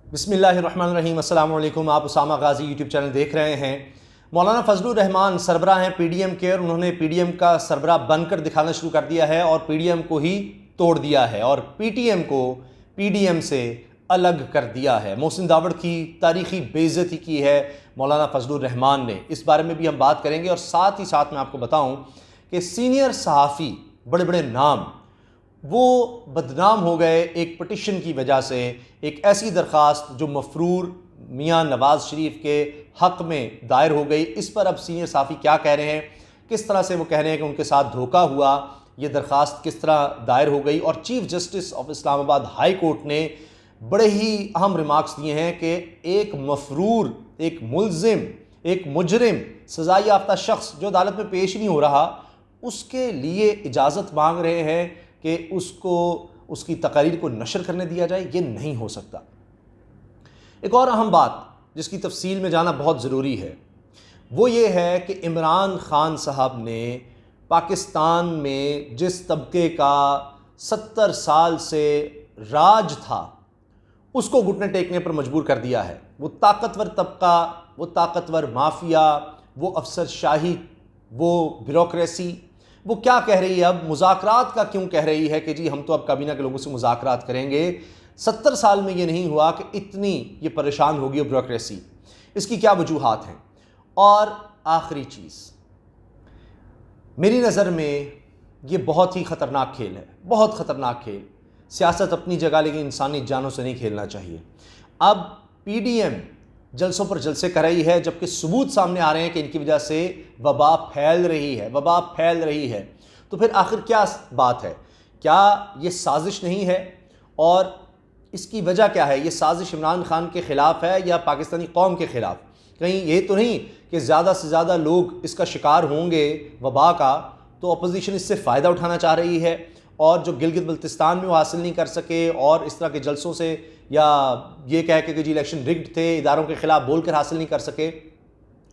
बिस्मिल्लाहिर्रहमानिर्रहीम। अस्सलाम वालेकुम। आप उसामा गाजी यूट्यूब चैनल देख रहे हैं। मौलाना फजलुर रहमान सरबरा हैं पीडीएम के, और उन्होंने पीडीएम का सरबरा बनकर दिखाना शुरू कर दिया है और पीडीएम को ही तोड़ दिया है और पीटीएम को पीडीएम से अलग कर दिया है। मोहसिन दावड़ की तारीखी बेइज्जती की है मौलाना फजलुर रहमान ने। इस बारे में भी हम बात करेंगे और साथ ही साथ मैं आपको बताऊं कि सीनियर सहाफ़ी बड़े बड़े नाम वो बदनाम हो गए एक पटिशन की वजह से। एक ऐसी दरख्वास्त जो मफरूर मियाँ नवाज़ शरीफ के हक़ में दायर हो गई, इस पर अब सीनियर सहाफ़ी क्या कह रहे हैं, किस तरह से वो कह रहे हैं कि उनके साथ धोखा हुआ, ये दरख्वास्त किस तरह दायर हो गई। और chief justice of Islamabad high court ने बड़े ही अहम रिमार्क्स दिए हैं कि एक मफरूर, एक मुल्ज़िम, एक मुजरिम, सज़ा याफ्ता शख्स जो अदालत में पेश नहीं हो रहा, उसके लिए इजाज़त मांग रहे हैं कि उसको उसकी तकारीर को नशर करने दिया जाए। ये नहीं हो सकता। एक और अहम बात जिसकी तफसील में जाना बहुत ज़रूरी है वो ये है कि इमरान खान साहब ने पाकिस्तान में जिस तबके का 70 साल से राज था उसको घुटने टेकने पर मजबूर कर दिया है। वो ताकतवर तबका, वो ताकतवर माफिया, वो अफसरशाही, वो ब्यूरोक्रेसी, वो क्या कह रही है अब, मुज़ाकरात का क्यों कह रही है कि जी हम तो अब काबीना के लोगों से मुज़ाकरात करेंगे। 70 साल में ये नहीं हुआ कि इतनी ये परेशान होगी ब्यूरोक्रेसी। इसकी क्या वजूहात हैं। और आखिरी चीज़, मेरी नज़र में ये बहुत ही ख़तरनाक खेल है, बहुत ख़तरनाक खेल। सियासत अपनी जगह, लेकिन इंसानी जानों से नहीं खेलना चाहिए। अब पीडीएम जलसों पर जलसे कर रही है जबकि सबूत सामने आ रहे हैं कि इनकी वजह से वबा फैल रही है, वबा फैल रही है। तो फिर आखिर क्या बात है? क्या ये साजिश नहीं है? और इसकी वजह क्या है? ये साजिश इमरान खान के ख़िलाफ़ है या पाकिस्तानी कौम के ख़िलाफ़? कहीं ये तो नहीं कि ज़्यादा से ज़्यादा लोग इसका शिकार होंगे वबा का, तो अपोजिशन इससे फ़ायदा उठाना चाह रही है और जो गिलगित बल्तिस्तान में वो हासिल नहीं कर सके और इस तरह के जलसों से या ये कह के कि जी इलेक्शन रिग्ड थे, इदारों के ख़िलाफ़ बोलकर हासिल नहीं कर सके,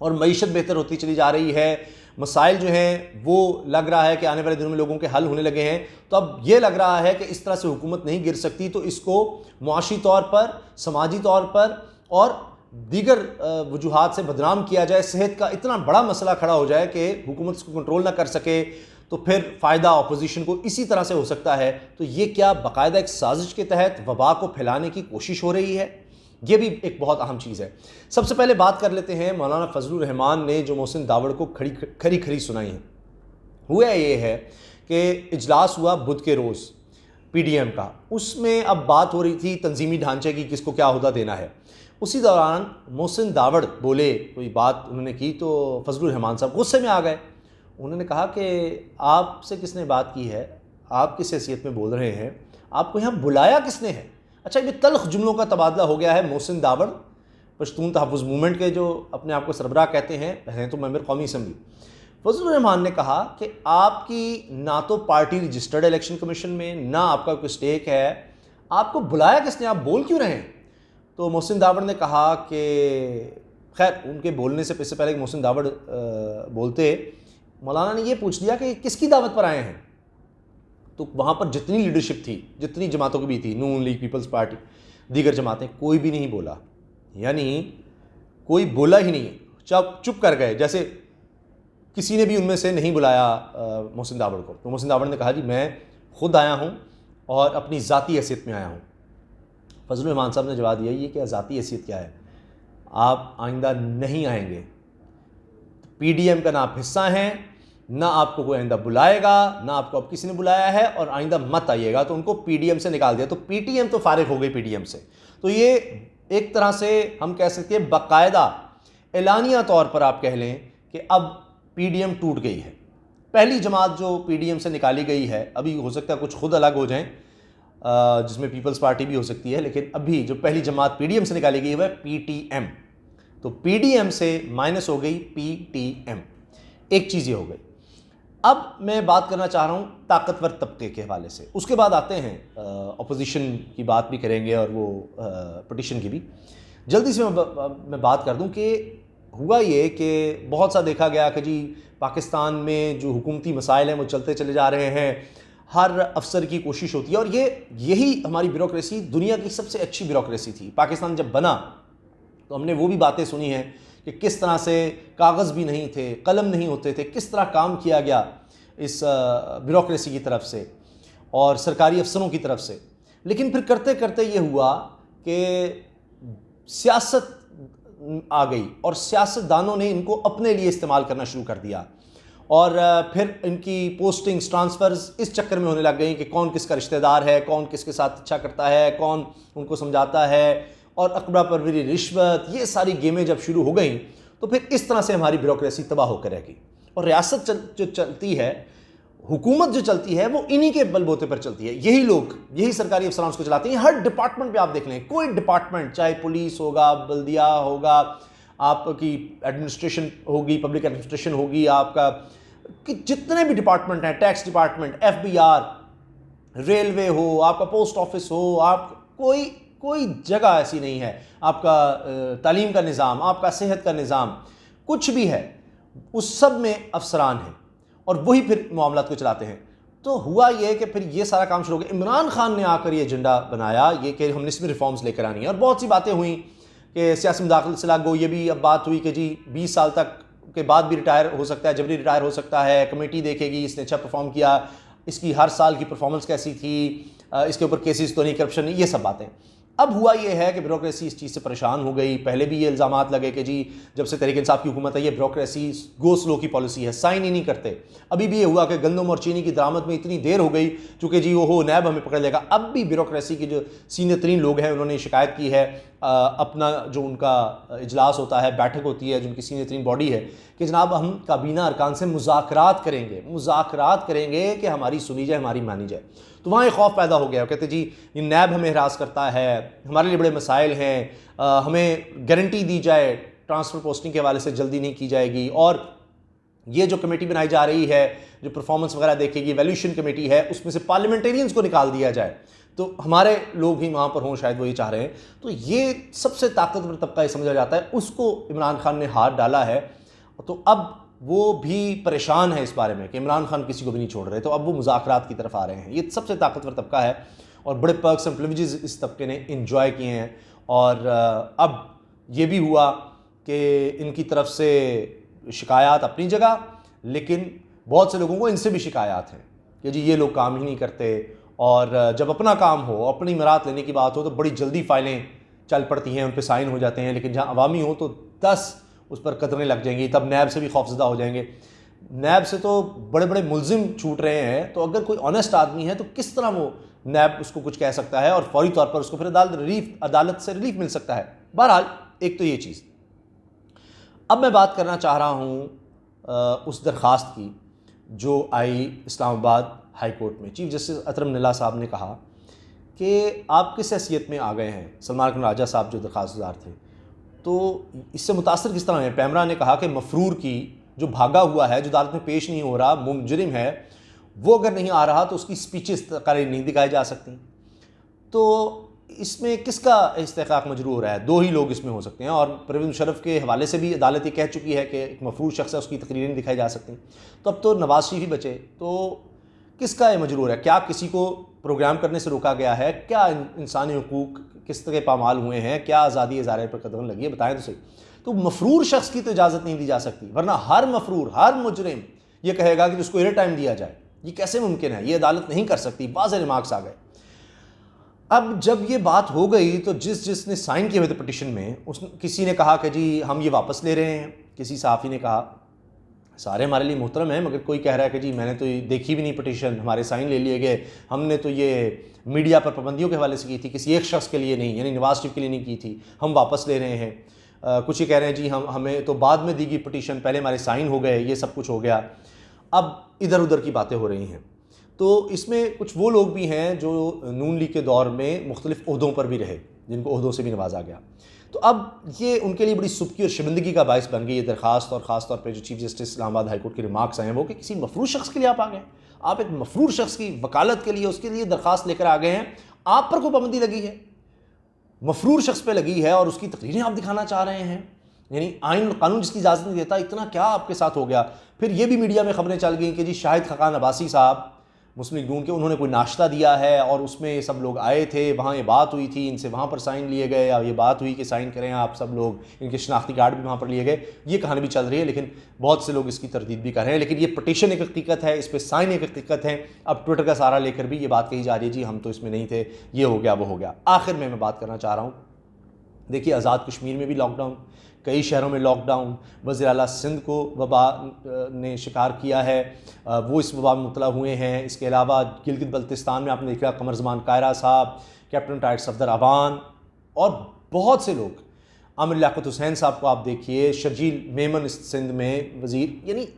और मईशत बेहतर होती चली जा रही है, मसाइल जो हैं वो लग रहा है कि आने वाले दिनों में लोगों के हल होने लगे हैं। तो अब ये लग रहा है कि इस तरह से हुकूमत नहीं गिर सकती, तो इसको मुआशी तौर पर, समाजी तौर पर और दीगर वजूहात से बदनाम किया जाए। सेहत का इतना बड़ा मसला खड़ा हो जाए कि हुकूमत इसको कंट्रोल ना कर सके, तो फिर फ़ायदा अपोजिशन को इसी तरह से हो सकता है। तो ये क्या बाकायदा एक साजिश के तहत वबा को फैलाने की कोशिश हो रही है? ये भी एक बहुत अहम चीज़ है। सबसे पहले बात कर लेते हैं मौलाना फजलुर रहमान ने जो मोहसिन दावड़ को खरी खरी सुनाई है। हुआ ये है कि इजलास हुआ बुध के रोज़ पीडीएम का, उसमें अब बात हो रही थी तंजीमी ढांचे की, किसको क्या ओहदा देना है। उसी दौरान मोहसिन दावड़ बोले, कोई बात उन्होंने की तो फजलुर रहमान साहब गुस्से में आ गए। उन्होंने कहा कि आपसे किसने बात की है, आप किस हैसियत में बोल रहे हैं, आपको यहाँ बुलाया किसने है? अच्छा, ये तल्ख जुमलों का तबादला हो गया है। मोहसिन दावड़ पश्तून तहफ़्फ़ुज़ मूवमेंट के जो अपने आप को सरबराह कहते हैं तो मेंबर कौमी असम्बली, फजलुर रहमान ने कहा कि आपकी ना तो पार्टी रजिस्टर्ड इलेक्शन कमीशन में, ना आपका कोई स्टेक है, आपको बुलाया किसने, आप बोल क्यों रहे हैं? तो मोहसिन दावड़ ने कहा कि खैर उनके बोलने से पहले कि मोहसिन दावड़ बोलते, मौलाना ने ये पूछ लिया कि किसकी दावत पर आए हैं। तो वहाँ पर जितनी लीडरशिप थी, जितनी जमातों की भी थी, नून लीग, पीपल्स पार्टी, दीगर जमातें, कोई भी नहीं बोला, यानी कोई बोला ही नहीं, चुप कर गए, जैसे किसी ने भी उनमें से नहीं बुलाया मोहसिन दावड़ को। तो मोहसिन दावड़ ने कहा जी मैं खुद आया हूँ और अपनी ज़ाती हैसियत में आया हूँ। फजलुर रहमान साहब ने जवाब दिया, ये क्या ज़ाती हैसियत क्या है, आप आइंदा नहीं आएंगे, पीडीएम का ना आप हिस्सा हैं, ना आपको कोई आइंदा बुलाएगा, ना आपको अब किसी ने बुलाया है, और आइंदा मत आइएगा। तो उनको पीडीएम से निकाल दिया। तो पीटीएम तो फारिग हो गई पीडीएम से। तो ये एक तरह से हम कह सकते हैं बाकायदा एलानिया तौर पर आप कह लें कि अब पीडीएम टूट गई है। पहली जमात जो पीडीएम से निकाली गई है, अभी हो सकता है कुछ खुद अलग हो जाएं, जिसमें पीपल्स पार्टी भी हो सकती है, लेकिन अभी जो पहली जमात पीडीएम से निकाली गई है वह पीटीएम। तो पीडीएम से माइनस हो गई पीटीएम। एक चीज़ ये हो गई। अब मैं बात करना चाह रहा हूँ ताकतवर तबके के हवाले से, उसके बाद आते हैं अपोजिशन की बात भी करेंगे और वो पटिशन की भी। जल्दी से मैं बात कर दूँ कि हुआ ये कि बहुत सा देखा गया कि जी पाकिस्तान में जो हुकूमती मसाइल हैं वो चलते चले जा रहे हैं, हर अफसर की कोशिश होती है। और यही हमारी ब्यूरोक्रेसी दुनिया की सबसे अच्छी ब्यूरोक्रेसी थी। पाकिस्तान जब बना तो हमने वो भी बातें सुनी हैं कि किस तरह से कागज़ भी नहीं थे, कलम नहीं होते थे, किस तरह काम किया गया इस ब्यूरोक्रेसी की तरफ से और सरकारी अफसरों की तरफ से। लेकिन फिर करते करते ये हुआ कि सियासत आ गई और सियासतदानों ने इनको अपने लिए इस्तेमाल करना शुरू कर दिया और फिर इनकी पोस्टिंग्स, ट्रांसफ़र्स इस चक्कर में होने लग गई कि कौन किसका रिश्तेदार है, कौन किसके साथ अच्छा करता है, कौन उनको समझाता है, और अकबरा परवरी, रिश्वत, ये सारी गेमें जब शुरू हो गई तो फिर इस तरह से हमारी ब्यूरोक्रेसी तबाह होकर रह गई। और रियासत जो चलती है, हुकूमत जो चलती है, वो इन्हीं के बलबूते पर चलती है। यही लोग, यही सरकारी अफसरान उसको चलाते हैं। हर डिपार्टमेंट पे आप देख लें, कोई डिपार्टमेंट, चाहे पुलिस होगा, बल्दिया होगा, आपकी एडमिनिस्ट्रेशन होगी, पब्लिक एडमिनिस्ट्रेशन होगी, आपका कि जितने भी डिपार्टमेंट हैं, टैक्स डिपार्टमेंट, FBI, रेलवे हो, आपका पोस्ट ऑफिस हो, आप कोई जगह ऐसी नहीं है, आपका तालीम का निज़ाम, आपका सेहत का निज़ाम, कुछ भी है, उस सब में अफसरान हैं और वही फिर मामलात को चलाते हैं। तो हुआ ये कि फिर ये सारा काम शुरू हो गया। इमरान खान ने आकर ये एजेंडा बनाया, ये कि हमने इसमें रिफॉर्म्स लेकर आनी है, और बहुत सी बातें हुई कि सियासी मुदाखलत से लागू। ये भी अब बात हुई कि जी 20 साल तक के बाद भी रिटायर हो सकता है, जबरी रिटायर हो सकता है, कमेटी देखेगी इसने अच्छा परफॉर्म किया, इसकी हर साल की परफॉर्मेंस कैसी थी, इसके ऊपर केसेस तो नहीं, करप्शन नहीं, ये सब बातें। अब हुआ ये है कि ब्यूरोक्रेसी इस चीज़ से परेशान हो गई। पहले भी ये इल्ज़ामात लगे कि जी जब से तहरीक इंसाफ की हुकूमत है, ये ब्यूरोक्रेसी गो स्लो की पॉलिसी है, साइन ही नहीं करते। अभी भी ये हुआ कि गंदम और चीनी की दरामद में इतनी देर हो गई चूँकि जी वो नैब हमें पकड़ लेगा। अब भी ब्यूरोक्रेसी के जो सीनियर तरीन लोग हैं उन्होंने शिकायत की है, अपना जो उनका इजलास होता है, बैठक होती है, जो उनकी सीनियर तरीन बॉडी है, कि जनाब हम काबीना अरकान से मुज़ाकरात करेंगे कि हमारी सुनी जाए, हमारी मानी जाए। तो वहाँ एक खौफ पैदा हो गया। कहते जी ये नैब हमें हरास करता है, हमारे लिए बड़े मसाइल हैं, हमें गारंटी दी जाए ट्रांसफ़र पोस्टिंग के हवाले से जल्दी नहीं की जाएगी, और ये जो कमेटी बनाई जा रही है जो परफॉर्मेंस वगैरह देखेगी, वैल्यूएशन कमेटी है, उसमें से पार्लियामेंटेरियंस को निकाल दिया जाए तो हमारे लोग ही वहाँ पर हों, शायद वो ये चाह रहे हैं। तो ये सबसे ताकतवर तबका ये समझा जाता है, उसको इमरान खान ने हाथ डाला है। तो अब वो भी परेशान है इस बारे में कि इमरान खान किसी को भी नहीं छोड़ रहे, तो अब वो मुज़ाकरात की तरफ आ रहे हैं। ये सबसे ताकतवर तबका है और बड़े पर्क्स एंड प्रिविलेजेस इस तबके ने इंजॉय किए हैं। और अब ये भी हुआ कि इनकी तरफ से शिकायत अपनी जगह, लेकिन बहुत से लोगों को इनसे भी शिकायत हैं कि जी ये लोग काम ही नहीं करते, और जब अपना काम हो, अपनी मरात लेने की बात हो तो बड़ी जल्दी फाइलें चल पड़ती हैं, उन पर साइन हो जाते हैं, लेकिन जहाँ अवामी हो तो 10 उस पर कदरें लग जाएंगी, तब नैब से भी खौफजदा हो जाएंगे। नैब से तो बड़े बड़े मुलजिम छूट रहे हैं, तो अगर कोई ऑनेस्ट आदमी है तो किस तरह वो नैब उसको कुछ कह सकता है और फौरी तौर पर उसको फिर अदालत से रिलीफ मिल सकता है। बहरहाल एक तो ये चीज़। अब मैं बात करना चाह रहा हूँ उस दरख्वास्त की जो आई इस्लामाबाद हाई कोर्ट में। चीफ जस्टिस अतरम निल्ला साहब ने कहा कि आप किस हैसियत में आ गए हैं, सलमान खान राजा साहब जो दरख्वास्तदार थे, तो इससे मुतासर किस तरह है। पैमरा ने कहा कि मफरूर की जो भागा हुआ है, जो अदालत में पेश नहीं हो रहा, मुजरिम है, वो अगर नहीं आ रहा तो उसकी स्पीचेस कारी नहीं दिखाई जा सकती। तो इसमें किसका इस्तेहकाक मजरू हो रहा है? दो ही लोग इसमें हो सकते हैं, और परवेज़ मुशर्रफ के हवाले से भी अदालत ये कह चुकी है कि एक मफरूर शख्स है, उसकी तकरीरें नहीं दिखाई जा सकती। तो अब तो नवाज शरीफ ही बचे, तो किसका ये मजरूर है? क्या किसी को प्रोग्राम करने से रोका गया है? क्या इंसानी हुकूक किस तरह पामाल हुए हैं? क्या आज़ादी इज़ारे पर कदम लगी है? बताएं तो सही। तो मफरूर शख्स की तो इजाज़त नहीं दी जा सकती, वरना हर मफरूर, हर मुजरिम ये कहेगा कि उसको एयर टाइम दिया जाए। ये कैसे मुमकिन है? ये अदालत नहीं कर सकती। वाज़ेह रिमार्क्स आ गए। अब जब ये बात हो गई तो जिसने साइन किए हुए थे पिटिशन में, किसी ने कहा कि जी हम ये वापस ले रहे हैं, किसी सहाफ़ी ने कहा सारे हमारे लिए मोहतरम हैं, मगर कोई कह रहा है कि जी मैंने तो ये देखी भी नहीं पिटिशन, हमारे साइन ले लिए गए, हमने तो ये मीडिया पर पाबंदियों के हवाले से की थी, किसी एक शख्स के लिए नहीं, यानी नवाज शरीफ के लिए नहीं की थी, हम वापस ले रहे हैं। कुछ ये कह रहे हैं जी हमें तो बाद में दी गई पिटिशन, पहले हमारे साइन हो गए, ये सब कुछ हो गया। अब इधर उधर की बातें हो रही हैं। तो इसमें कुछ वो लोग भी हैं जो नून लीग के दौर में मुख्तलिफ ओहदों पर भी रहे, जिनको ओहदों से भी नवाजा गया। तो अब ये उनके लिए बड़ी सुबकी और शर्मिंदगी का बायस बन गई ये दरख्वास्त। और ख़ास तौर पे जो chief justice Islamabad high court के रिमार्क्स आए हैं वो कि किसी मफरूर शख्स के लिए आप आ गए, आप एक मफरूर शख्स की वकालत के लिए, उसके लिए दरख्वास्त लेकर आ गए हैं, आप पर कोई पाबंदी लगी है, मफरूर शख्स पे लगी है, और उसकी तकरीरें आप दिखाना चाह रहे हैं। यानी आइन कानून जिसकी इजाज़त नहीं देता, इतना क्या आपके साथ हो गया। फिर ये भी मीडिया में खबरें चल गई कि जी शाहिद खकान अब्बासी साहब मुस्लिम लीग नून के, उन्होंने कोई नाश्ता दिया है और उसमें सब लोग आए थे, वहाँ ये बात हुई थी, इनसे वहाँ पर साइन लिए गए, या ये बात हुई कि साइन करें आप सब लोग, इनके शनाख्ती कार्ड भी वहाँ पर लिए गए। ये कहानी भी चल रही है, लेकिन बहुत से लोग इसकी तरदीद भी कर रहे हैं। लेकिन ये पटिशन एक हकीकत है, इस पर साइन एक हकीकत है। अब ट्विटर का सहारा लेकर भी ये बात कही जा रही है जी हम तो इसमें नहीं थे, ये हो गया वो हो गया। आखिर में मैं बात करना चाह रहा हूँ, देखिए आज़ाद कश्मीर में भी लॉकडाउन, कई शहरों में लॉकडाउन, वज़ीर आला सिंध को वबा ने शिकार किया है, वो इस वबा में मुब्तला हुए हैं। इसके अलावा गिलगित बल्तिस्तान में आपने देखा कमर ज़मान कायरा साहब, कैप्टन टाइट सफदर अवान और बहुत से लोग, आमिर लियाकत हुसैन साहब को आप देखिए, शर्जील मेमन सिंध में वज़ीर, यानी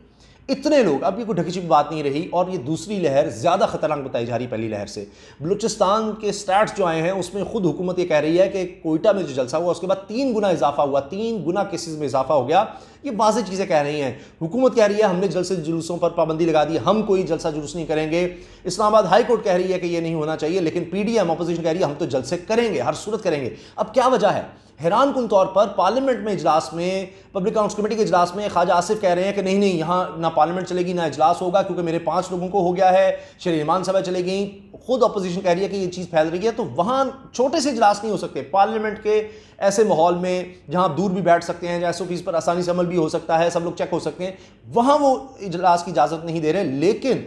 इतने लोग। अब ये कोई ढकी छिपी बात नहीं रही। और ये दूसरी लहर ज़्यादा ख़तरनाक बताई जा रही है पहली लहर से। बलूचिस्तान के स्टैट्स जो आए हैं उसमें खुद हुकूमत ये कह रही है कि कोयटा में जो जलसा हुआ उसके बाद 3 गुना इजाफा हुआ, 3 गुना केसेस में इजाफा हो गया। ये वाज़ेह चीज़ें कह रही हैं। हुकूमत कह रही है हमने जलसे जुलूसों पर पाबंदी लगा दी, हम कोई जलसा जुलूस नहीं करेंगे। इस्लामाबाद हाई कोर्ट कह रही है कि ये नहीं होना चाहिए, लेकिन PDM अपोजिशन कह रही है हम तो जलसे करेंगे, हर सूरत करेंगे। अब क्या वजह है? हैरान कुन तौर पर पार्लियामेंट में इजलास में, पब्लिक अकाउंट्स कमेटी के इजलास में ख्वाजा आसिफ कह रहे हैं कि नहीं नहीं, यहाँ ना पार्लियामेंट चलेगी ना इजलास होगा क्योंकि मेरे 5 लोगों को हो गया है, शरीय ईमान सभा चलेगी। खुद अपोजिशन कह रही है कि ये चीज़ फैल रही है। तो वहाँ छोटे से इजलास नहीं हो सकते पार्लियामेंट के ऐसे माहौल में जहाँ आप दूर भी बैठ सकते हैं, जहाँ SOPs पर आसानी से अमल भी हो सकता है, सब लोग चेक हो सकते हैं, वहाँ वो इजलास की इजाज़त नहीं दे रहे। लेकिन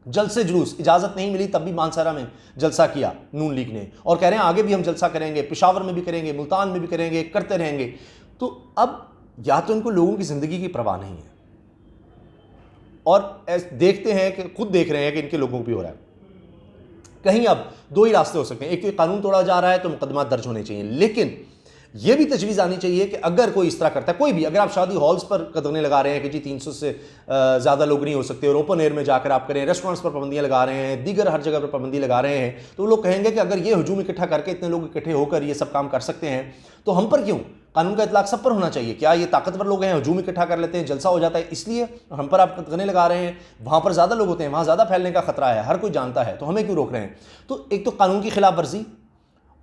जलसे जुलूस इजाज़त नहीं मिली, तब भी मानसरा में जलसा किया नून लीग ने, और कह रहे हैं आगे भी हम जलसा करेंगे, पेशावर में भी करेंगे, मुल्तान में भी करेंगे, करते रहेंगे। तो अब या तो इनको लोगों की ज़िंदगी की परवाह नहीं है, और देखते हैं कि खुद देख रहे हैं कि इनके लोगों को भी हो रहा है। कहीं अब 2 ही रास्ते हो सकते हैं, एक तो कानून तोड़ा जा रहा है तो मुकदमा दर्ज होने चाहिए, लेकिन यह भी तजवीज़ आनी चाहिए कि अगर कोई इस तरह करता है, कोई भी, अगर आप शादी हॉल्स पर कदम लगा रहे हैं कि जी 300 से ज़्यादा लोग नहीं हो सकते, और ओपन एयर में जाकर आप करें, रेस्टोरेंट्स पर पाबंदियाँ लगा रहे हैं, दीगर हर जगह पर पाबंदी लगा रहे हैं, तो लोग कहेंगे कि अगर ये हजूम इकट्ठा करके इतने लोग इकट्ठे होकर ये सब काम कर सकते हैं तो हम पर क्यों? कानून का इतलाक सब पर होना चाहिए। क्या ये ताकतवर लोग हैं, हजूम इकट्ठा कर लेते हैं, जलसा हो जाता है इसलिए, और हम पर आप कदम लगा रहे हैं? वहाँ पर ज़्यादा लोग होते हैं, वहाँ ज़्यादा फैलने का खतरा है, हर कोई जानता है, तो हमें क्यों रोक रहे हैं? तो एक तो कानून की खिलाफ वर्जी,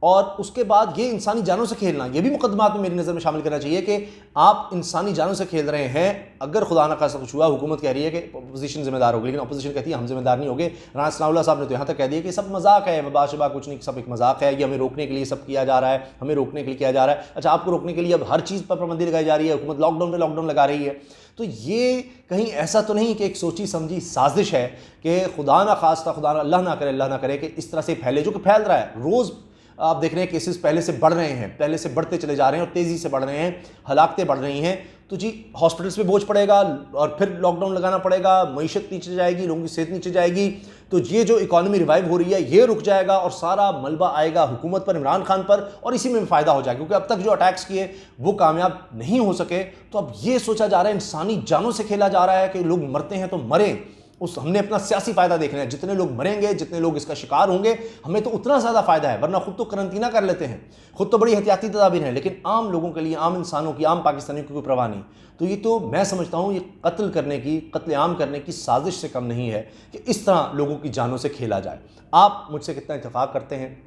और उसके बाद ये इंसानी जानों से खेलना, ये भी मुकदमात में मेरी नज़र में शामिल करना चाहिए कि आप इंसानी जानों से खेल रहे हैं। अगर खुदा न खास्ता कुछ हुआ, हुकूमत कह रही है कि अपोजिशन जिम्मेदार होगी, लेकिन अपोजिशन कहती है हम जिम्मेदार नहीं होंगे। राना सनाउल्लाह साहब ने तो यहाँ तक कह दिया कि सब मजाक है, वबा शबा कुछ नहीं, सब एक मजाक है, ये हमें रोकने के लिए सब किया जा रहा है, हमें रोकने के लिए किया जा रहा है। अच्छा, आपको रोकने के लिए अब हर चीज़ पर पाबंदी लगाई जा रही है, हुकूमत लॉकडाउन पर लॉकडाउन लगा रही है। तो ये कहीं ऐसा तो नहीं कि एक सोची समझी साजिश है कि खुदा ना खास्ता, खुदा ना अल्लाह ना करे कि इस तरह से फैले, जो कि फैल रहा है। रोज़ आप देख रहे हैं केसेस पहले से बढ़ रहे हैं, पहले से बढ़ते चले जा रहे हैं और तेज़ी से बढ़ रहे हैं, हलाकतें बढ़ रही हैं। तो जी हॉस्पिटल्स पे बोझ पड़ेगा और फिर लॉकडाउन लगाना पड़ेगा, मईशत नीचे जाएगी, लोगों की सेहत नीचे जाएगी, तो ये जो इकॉनमी रिवाइव हो रही है ये रुक जाएगा और सारा मलबा आएगा हुकूमत पर, इमरान खान पर, और इसी में फ़ायदा हो जाएगा क्योंकि अब तक जो अटैक्स किए वो कामयाब नहीं हो सके। तो अब ये सोचा जा रहा है, इंसानी जानों से खेला जा रहा है कि लोग मरते हैं तो मरें, उस हमने अपना सियासी फ़ायदा देखना है। जितने लोग मरेंगे, जितने लोग इसका शिकार होंगे, हमें तो उतना ज़्यादा फ़ायदा है, वरना खुद तो करंतना कर लेते हैं, खुद तो बड़ी एहतियाती तदाबीर हैं, लेकिन आम लोगों के लिए, आम इंसानों की, आम पाकिस्तानियों की कोई परवाह नहीं। तो ये तो मैं समझता हूँ ये कत्ल करने की, कत्लेआम करने की साजिश से कम नहीं है कि इस तरह लोगों की जानों से खेला जाए। आप मुझसे कितना इत्तेफाक करते हैं,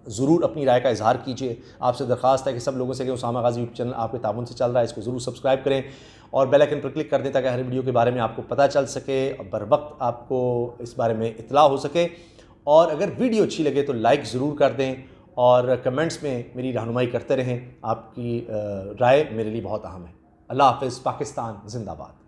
ज़रूर अपनी राय का इजहार कीजिए। आपसे दरख्वास्त है कि सब लोगों से कि उसामा गाजी यूट्यूब चैनल आपके ताबन से चल रहा है, इसको ज़रूर सब्सक्राइब करें और बेल आइकन पर क्लिक कर दें ताकि हर वीडियो के बारे में आपको पता चल सके और बर वक्त आपको इस बारे में इत्तला हो सके। और अगर वीडियो अच्छी लगे तो लाइक ज़रूर कर दें और कमेंट्स में मेरी रहनुमाई करते रहें। आपकी राय मेरे लिए बहुत अहम है। अल्लाह हाफ़िज़। पाकिस्तान जिंदाबाद।